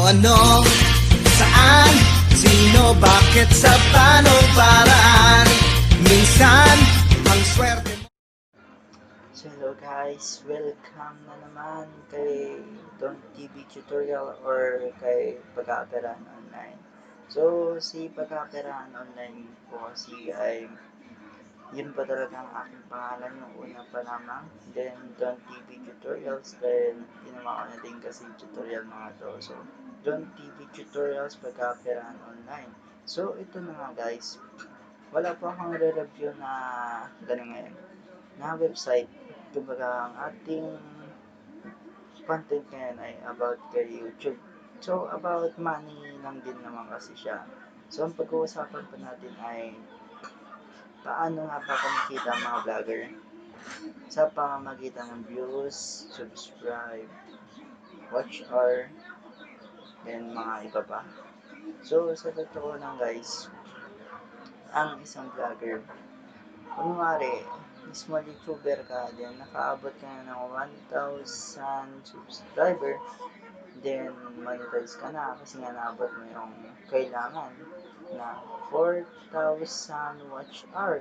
ano, saan, sino, bakit, sa paano, paraan. Minsan, ang swerte mo. So hello guys, welcome na naman kay Don TV Tutorial or kay Pag-aaperaan Online. So si Pag-aaperaan Online po kasi ay yun pa talaga ang aking pangalan yung una pa lamang. Then Don TV Tutorials dahil ginawa ko na din kasi tutorial mga to. So Don TV Tutorials Pag-aaperaan Online. So ito na nga guys, wala po akong re-review na ganun ngayon na website. Kumbaga ang ating content ngayon ay about kay YouTube. So about money lang din naman kasi siya. So ang pag-uusapan pa natin ay paano nga ba kumikita ang mga vlogger sa pamamagitan ng views, subscribe, watch hour, and mga iba pa. So sa totoo lang guys, ang isang vlogger, kunwari, small YouTuber ka, then nakaabot ka na ng 1,000 subscriber, then monetize ka na kasi nga naabot mo yung kailangan na 4,000 watch hour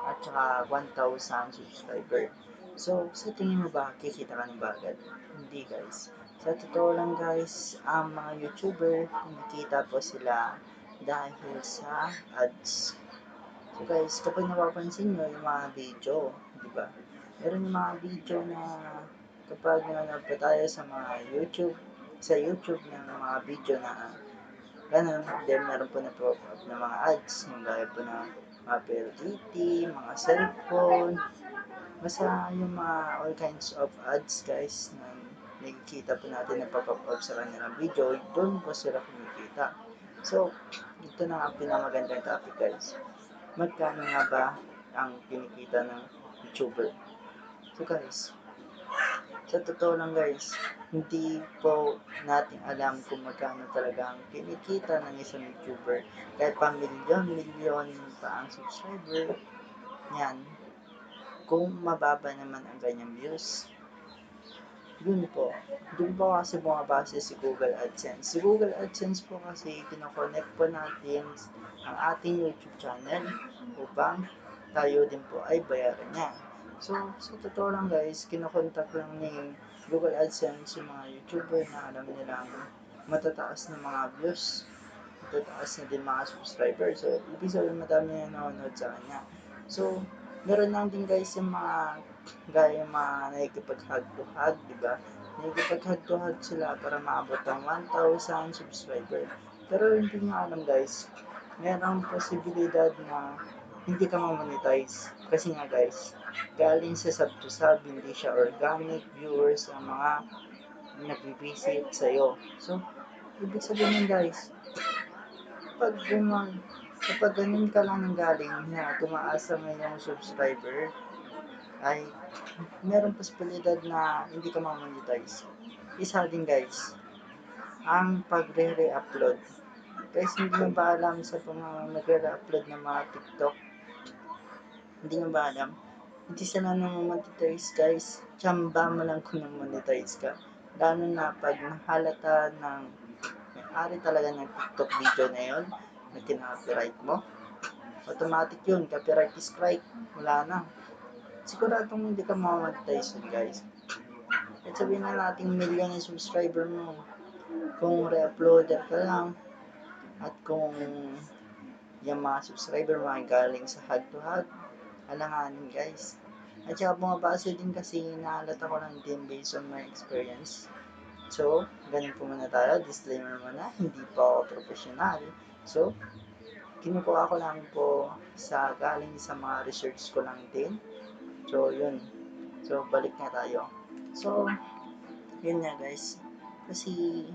at saka 1,000 subscriber. So, sa tingin mo ba, kikita ka ng bagad? Hindi guys. Sa totoo lang guys, ang mga YouTuber, kumikita po sila dahil sa ads. So guys, kapag napapansin nyo yung mga video, di ba? Meron yung mga video na kapag nanonood pa tayo sa mga YouTube ng mga video na ganun, then meron po na pop up na mga ads, yung gaya po na mga PLDT, mga cellphone, basta yung mga all kinds of ads guys na nakikita po natin na pop up sa kanilang video, doon po sila kumikita. So, ito na ang pinamagandang topic guys. Magkano nga ba ang kinikita ng YouTuber? So guys, sa totoo lang guys, hindi po natin alam kung magkano talaga ang kinikita ng isang YouTuber. Kahit pa milyon-milyon pa ang subscriber, yan. Kung mababa naman ang kanyang views, yun po. Doon po kasi bumabase si Google AdSense. Si Google AdSense po kasi kinoconnect po natin ang ating YouTube channel upang tayo din po ay bayaran niya. So, sa totoo lang guys, kinokontak lang ni Google AdSense yung mga YouTuber na alam nilang matataas na mga views, matataas na din mga subscribers. So, ibig sabihin madami na nanonood sa kanya. So, meron lang din guys yung mga gaya yung mga nakikipag-hug to hug, di ba? Nakikipag-hug to hug sila para maabot ang 1,000 subscriber. Pero hindi nyo alam guys, merong posibilidad na hindi ka ma-monetize. Kasi nga guys, galing sa sub to sub, hindi siya organic viewers ang mga nag-visit sa'yo. So, ibig sabihin guys, kapag kapag ganun ka lang ng galing na tumaas ang iyong subscriber, ay meron posibilidad na hindi ka ma-monetize. Isa din guys, ang pagre-re-upload. Guys, hindi nyo ba alam sa mga nagre-upload ng mga TikTok? Hindi nyo ba alam? Hindi sila monetize guys. Tsamba mo lang kung monetize ka. Lalo na pag nahalata ng may-ari talaga ng TikTok video na yun, na kina-copyright mo, automatic yun, copyright strike, wala na. Siguradong hindi ka monetize yun guys. At sabihin na natin million yung subscriber mo, kung re-uploader ka lang, at kung yung mga subscriber mo ay galing sa hug to hug, alanganin guys. At saka bumabase din kasi nahalata ko lang din based on my experience. So, ganun po muna tayo, disclaimer muna, hindi po ako professional. So, kinukuha ko lang po sa galing sa mga research ko lang din. So, yun. So, balik na tayo. So, yun nga guys. Kasi,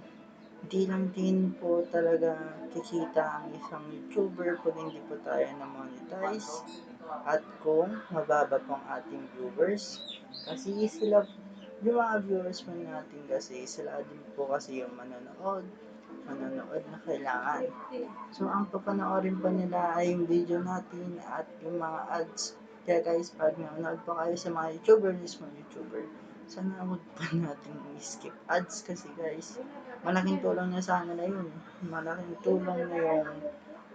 di lang din po talaga kikita ang isang YouTuber pag hindi po tayo na-monetize at kung mababa po ang ating viewers. Kasi sila, yung mga viewers po natin kasi, sila din po kasi yung manonood na kailangan. So, ang papanoorin pa nila ay yung video natin at yung mga ads. Kaya guys, pag nanonood pa kayo sa mga YouTuber, mismo YouTuber, sana wag pa natin skip ads kasi guys, malaking tulong na sa amin na yun. Malaking tulong na yung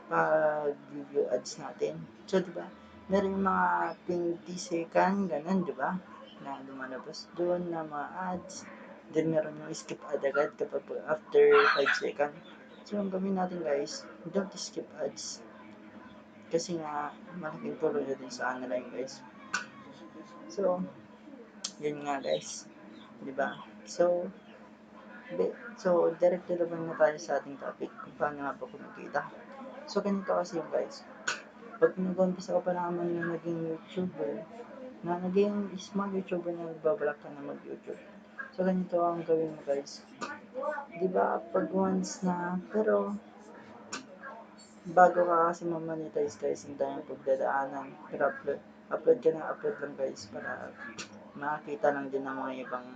pag-review ads natin. So, di ba? Meron yung mga 20 second, ganun, di ba? Na lumalabas doon na mga ads. Then, meron yung skip ad agad kapag after 5 second. So, ang gawin natin guys, don't skip ads. Kasi nga, malaking tulong na din sa kanila yun guys. So, yun nga guys. Di ba? So, direct na naman na tayo sa ating topic kung paano nga pa kumikita. So, ganito kasi yung guys. Pag nag-umpisa ka pa naman na naging YouTuber, na naging small YouTuber na nagbabalak ka na mag-YouTube. So, ganito ang gawin mo guys. Di ba pag once na, pero bago ka kasi ma-monetize guys, hindi tayong pagdadaanan. Pero upload ka na upload lang guys para makakita lang din ng mga ibang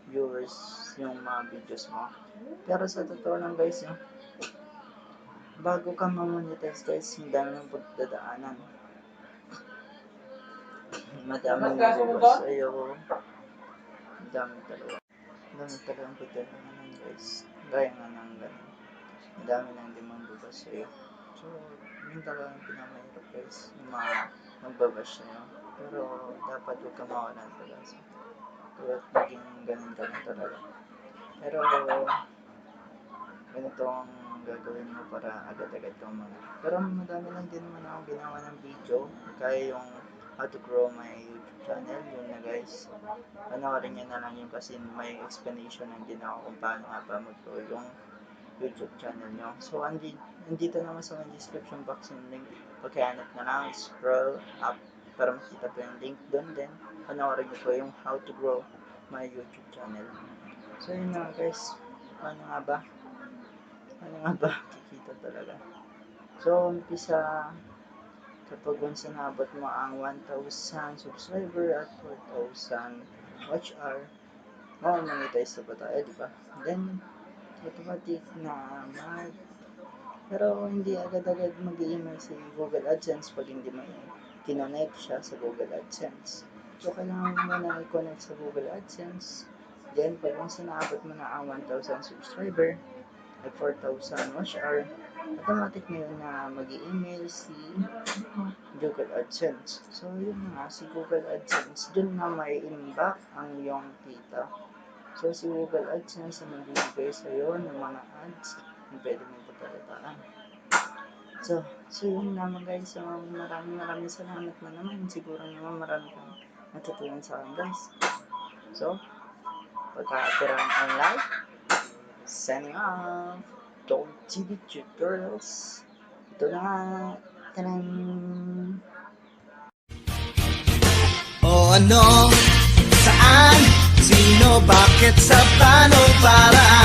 viewers yung mga videos mo. Pero sa totoo lang guys, no, bago ka ma-monetize guys, hindi ng pagdadaanan. Madaming nabubas sa'yo. Madami talaga. Madami talaga ang pagdadaanan guys. Gaya nga ng ganun. Madami nang di mambubas sa'yo. So, yun talaga ang pinamahirap guys. Yung mga magbabash sa'yo. Pero dapat huwag ka mawalan pag-asa. Dapat maging ganun ka lang talaga. Pero ganito ang gagawin mo para agad-agad kang pero madami lang din naman ako ginawa ng video. Kaya yung how to grow my YouTube channel. Yun na guys. Panoorin nyo na lang yun kasi may explanation ang ginawa kung paano nga ba mag-grow yung YouTube channel nyo. So, andito naman sa may description box yung link. Pagkahanap na lang, scroll up para makita po yung link doon din. Panoorin nyo po yung how to grow my YouTube channel. So, yun na guys. Paano nga ba? Kikita talaga. So, umpisa kapag once naabot mo ang 1,000 subscriber at 4,000 watch hour, monetize na ba tayo, di ba? Then, automatic na pero hindi agad-agad mag-email si Google AdSense pag hindi mo kinonect siya sa Google AdSense. So, kailangan mo na i-connect sa Google AdSense. Then, pag once naabot mo na ang 1,000 subscriber at 4,000 watch hour, automatic na yun na mag-email si Google AdSense. So, yun nga, si Google AdSense, dun na may imbak ang iyong kita. So, si Google AdSense na magbibigay sa'yo ng mga ads na pwede mong pagkakitaan. So yun naman guys. So, maraming salamat na naman. Siguro naman marami kang natutunan sa akin guys. So, pagkakapiraan online, signing off. Don't TV tutorials. Ito na nga. Tanang. O ano, saan, sino, bakit, sa paano, para